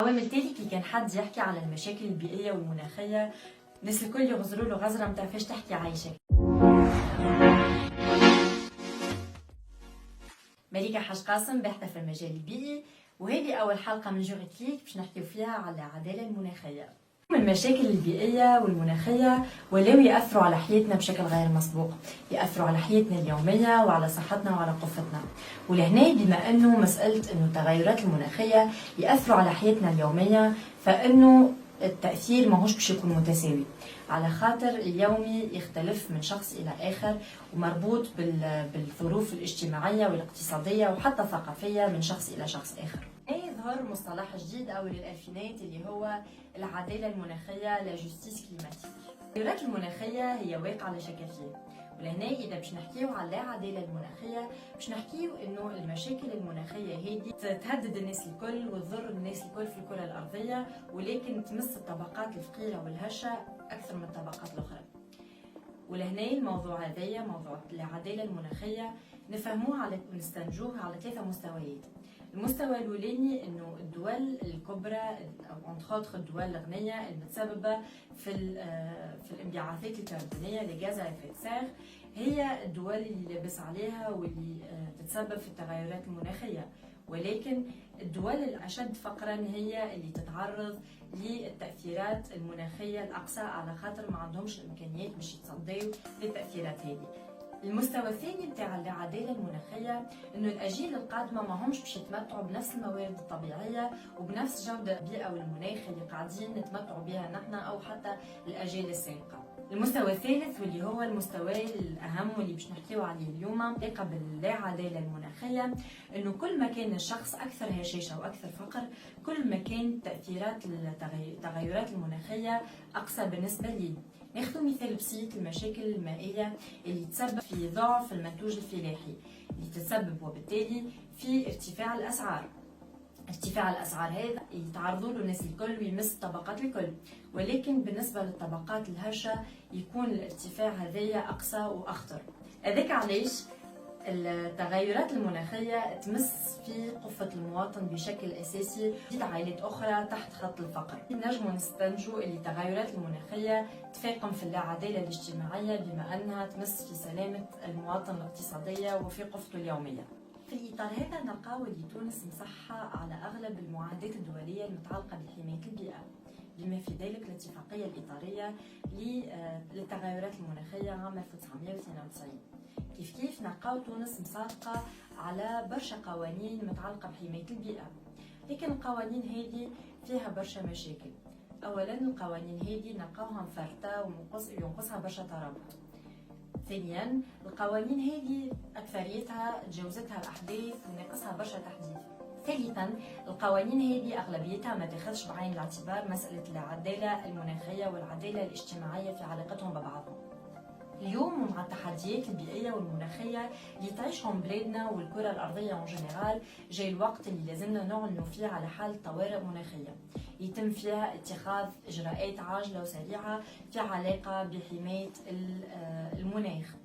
عوامل تالي كي كان حد يحكي على المشاكل البيئية والمناخية الناس الكل يغزروا له غزرة متعرفاش تحكي عايشة. مليكة حاج قاسم باحثة في المجال البيئي، وهذه أول حلقة من جوري كليك باش نحكيو فيها على العدالة المناخية. المشاكل البيئية والمناخية ولاو يأثروا على حياتنا بشكل غير مسبوق، يأثروا على حياتنا اليومية وعلى صحتنا وعلى قفتنا. ولهنا بما أنه مسألة أنه التغيرات المناخية يأثروا على حياتنا اليومية، فإنه التأثير ماهوش باش يكون متساوي، على خاطر اليومي يختلف من شخص إلى آخر ومربوط بالظروف الاجتماعية والاقتصادية وحتى الثقافية من شخص إلى شخص آخر. يظهر مصطلح جديد أول الألفينات اللي هو العدالة المناخية، لا جوستيس كليماتيك. التغيرات المناخية هي واقع لا شك فيه، ولهنا إذا باش نحكيو على العدالة المناخية باش نحكيو إنه المشاكل المناخية هذه تهدد الناس الكل وتضر الناس الكل في الكرة الأرضية، ولكن تمس الطبقات الفقيرة والهشة أكثر من الطبقات الأخرى. ولهنا الموضوع هذايا موضوع العدالة المناخية نفهموه ونستنتجوه على 3 مستويات. المستوى الاولاني انه الدول الكبرى او انتخاط الدول الغنيه المتسببه في الانبعاثات الكربونيه لغاز افات سير هي الدول اللي لابس عليها واللي تتسبب في التغيرات المناخيه، ولكن الدول الاشد فقرا هي اللي تتعرض للتاثيرات المناخيه الاقصى على خاطر ما عندهمش الامكانيات باش يتصدوا للتاثيرات هذه. المستوى الثاني نتاع العداله المناخيه انه الاجيال القادمه ما همش باش يتمتعوا بنفس الموارد الطبيعيه وبنفس جوده البيئه والمناخ اللي قاعدين نتمتعوا بها نحن او حتى الاجيال السابقه. المستوى الثالث واللي هو المستوى الاهم واللي باش نحكيو عليه اليوم علاقه بالعداله المناخيه، انه كل ما كان الشخص اكثر هشاشه واكثر فقر كل ما كان تاثيرات التغيرات المناخيه اقصى بالنسبه لي. ناخذ مثال بسيط المشاكل المائية اللي تسبب في ضعف المنتوج الفلاحي، اللي تسبب وبالتالي في ارتفاع الأسعار. ارتفاع الأسعار هذا يتعرضوا له الناس الكل ويمس الطبقات الكل، ولكن بالنسبة للطبقات الهشة يكون الارتفاع هذايا أقصى وأخطر. هذاك علاش التغيرات المناخية تمس في قفة المواطن بشكل أساسي، في عائلات أخرى تحت خط الفقر. نجم نستنتجوا اللي التغيرات المناخية تفاقم في العدالة الاجتماعية بما أنها تمس في سلامة المواطن الاقتصادية وفي قفته اليومية. في الإطار هذا نلقاو اللي تونس مصحة على أغلب المعاهدات الدولية المتعلقة بحماية البيئة، بما في ذلك الاتفاقية الإطارية للتغيرات المناخية عام 1992. كيف نلقاو تونس مصادقة على برشا قوانين متعلقة بحماية البيئة، لكن القوانين هذه فيها برشا مشاكل. أولا القوانين هذه نلقاوها مفرطة وينقصها برشا ترابط. ثانيا القوانين هذه أكثريتها تجاوزتها الأحداث وناقصها برشا تحديث. ثالثا القوانين هذه أغلبيتها ما تاخذش بعين الاعتبار مسألة العدالة المناخية والعدالة الاجتماعية في علاقتهم ببعضهم. اليوم ومع التحديات البيئية والمناخية اللي تعيشهم بلادنا والكرة الأرضية اون جينيرال، جاي الوقت اللي لازمنا نعلنوا فيه على حالة طوارئ مناخية يتم فيها اتخاذ إجراءات عاجلة وسريعة في علاقة بحماية المناخ.